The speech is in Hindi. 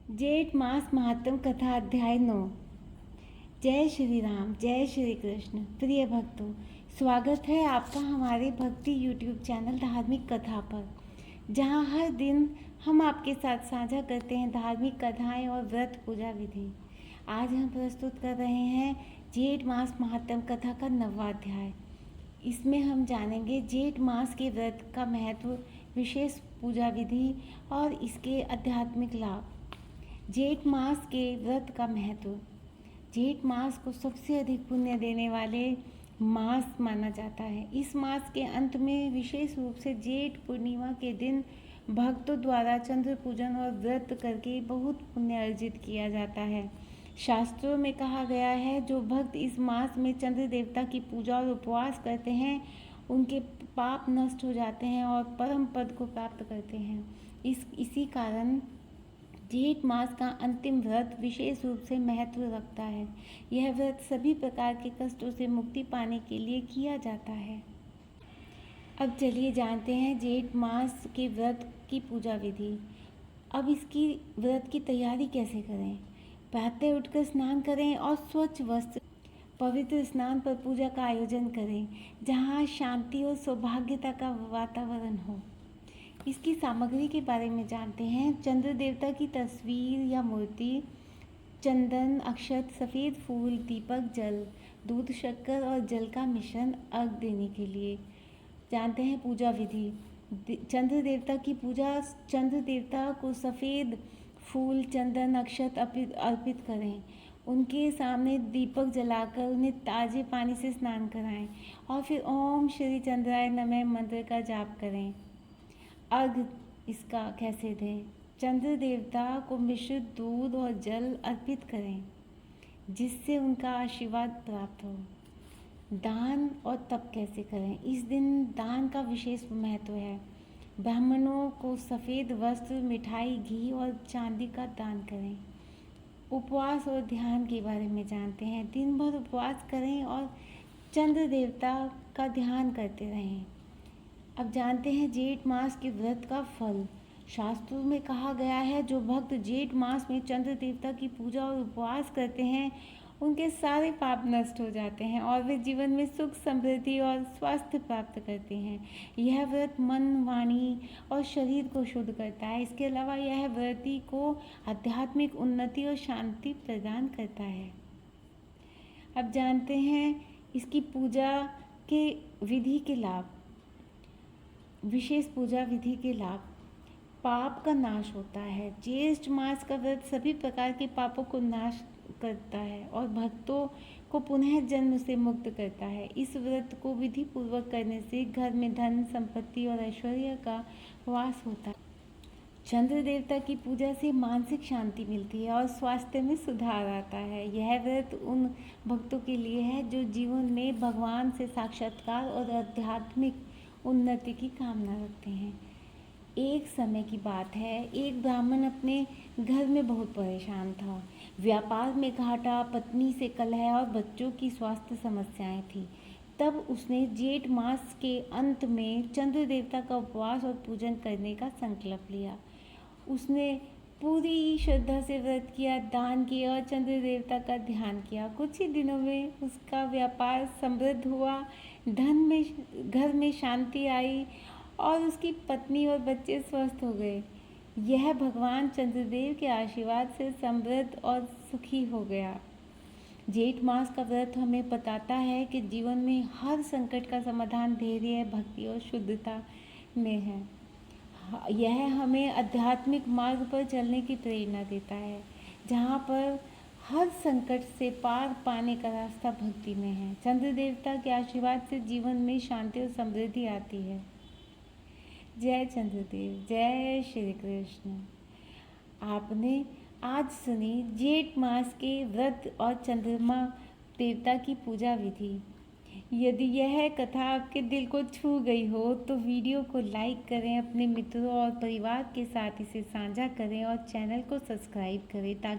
जेठ मास महात्म कथा अध्याय 9। जय श्री राम, जय श्री कृष्ण। प्रिय भक्तों, स्वागत है आपका हमारे भक्ति यूट्यूब चैनल धार्मिक कथा पर, जहां हर दिन हम आपके साथ साझा करते हैं धार्मिक कथाएं और व्रत पूजा विधि। आज हम प्रस्तुत कर रहे हैं जेठ मास महात्म कथा का 9वां अध्याय। इसमें हम जानेंगे जेठ मास के व्रत का महत्व, विशेष पूजा विधि और इसके आध्यात्मिक लाभ। जेठ मास के व्रत का महत्व। जेठ मास को सबसे अधिक पुण्य देने वाले मास माना जाता है। इस मास के अंत में विशेष रूप से जेठ पूर्णिमा के दिन भक्तों द्वारा चंद्र पूजन और व्रत करके बहुत पुण्य अर्जित किया जाता है। शास्त्रों में कहा गया है, जो भक्त इस मास में चंद्र देवता की पूजा और उपवास करते हैं उनके पाप नष्ट हो जाते हैं और परम पद को प्राप्त करते हैं। इसी कारण जेठ मास का अंतिम व्रत विशेष रूप से महत्व रखता है। यह व्रत सभी प्रकार के कष्टों से मुक्ति पाने के लिए किया जाता है। अब चलिए जानते हैं जेठ मास के व्रत की पूजा विधि। अब इसकी व्रत की तैयारी कैसे करें। प्रातः उठकर स्नान करें और स्वच्छ वस्त्र पवित्र स्नान पर पूजा का आयोजन करें, जहाँ शांति और सौभाग्यता का वातावरण हो। इसकी सामग्री के बारे में जानते हैं। चंद्र देवता की तस्वीर या मूर्ति, चंदन, अक्षत, सफ़ेद फूल, दीपक, जल, दूध, शक्कर और जल का मिश्रण अर्घ देने के लिए। जानते हैं पूजा विधि। चंद्र देवता की पूजा। चंद्र देवता को सफ़ेद फूल, चंदन, अक्षत अर्पित करें। उनके सामने दीपक जलाकर उन्हें ताज़े पानी से स्नान कराएं और फिर ओम श्री चंद्राय नमः मंत्र का जाप करें। अर्घ इसका कैसे दें। चंद्र देवता को मिश्रित दूध और जल अर्पित करें, जिससे उनका आशीर्वाद प्राप्त हो। दान और तप कैसे करें। इस दिन दान का विशेष महत्व है। ब्राह्मणों को सफ़ेद वस्त्र, मिठाई, घी और चांदी का दान करें। उपवास और ध्यान के बारे में जानते हैं। दिन भर उपवास करें और चंद्र देवता का ध्यान करते रहें। अब जानते हैं जेठ मास के व्रत का फल। शास्त्रों में कहा गया है, जो भक्त जेठ मास में चंद्र देवता की पूजा और उपवास करते हैं उनके सारे पाप नष्ट हो जाते हैं और वे जीवन में सुख, समृद्धि और स्वास्थ्य प्राप्त करते हैं। यह व्रत मन, वाणी और शरीर को शुद्ध करता है। इसके अलावा यह व्रती को आध्यात्मिक उन्नति और शांति प्रदान करता है। अब जानते हैं इसकी पूजा के विधि के लाभ। विशेष पूजा विधि के लाभ। पाप का नाश होता है। ज्येष्ठ मास का व्रत सभी प्रकार के पापों को नाश करता है और भक्तों को पुनः जन्म से मुक्त करता है। इस व्रत को विधि पूर्वक करने से घर में धन, संपत्ति और ऐश्वर्य का वास होता है। चंद्र देवता की पूजा से मानसिक शांति मिलती है और स्वास्थ्य में सुधार आता है। यह व्रत उन भक्तों के लिए है जो जीवन में भगवान से साक्षात्कार और आध्यात्मिक उन्नति की कामना रखते हैं। एक समय की बात है, एक ब्राह्मण अपने घर में बहुत परेशान था। व्यापार में घाटा, पत्नी से कलह और बच्चों की स्वास्थ्य समस्याएं थी। तब उसने जेठ मास के अंत में चंद्र देवता का उपवास और पूजन करने का संकल्प लिया। उसने पूरी श्रद्धा से व्रत किया, दान किया और चंद्र देवता का ध्यान किया। कुछ ही दिनों में उसका व्यापार समृद्ध हुआ, घर में शांति आई और उसकी पत्नी और बच्चे स्वस्थ हो गए। यह भगवान चंद्रदेव के आशीर्वाद से समृद्ध और सुखी हो गया। जेठ मास का व्रत हमें बताता है कि जीवन में हर संकट का समाधान धैर्य, भक्ति और शुद्धता में है। यह हमें आध्यात्मिक मार्ग पर चलने की प्रेरणा देता है, जहाँ पर हर संकट से पार पाने का रास्ता भक्ति में है। चंद्र देवता के आशीर्वाद से जीवन में शांति और समृद्धि आती है। जय चंद्रदेव, जय श्री कृष्ण। आपने आज सुनी जेठ मास के व्रत और चंद्रमा देवता की पूजा विधि। यदि यह कथा आपके दिल को छू गई हो तो वीडियो को लाइक करें, अपने मित्रों और परिवार के साथ इसे साझा करें और चैनल को सब्सक्राइब करें, ताकि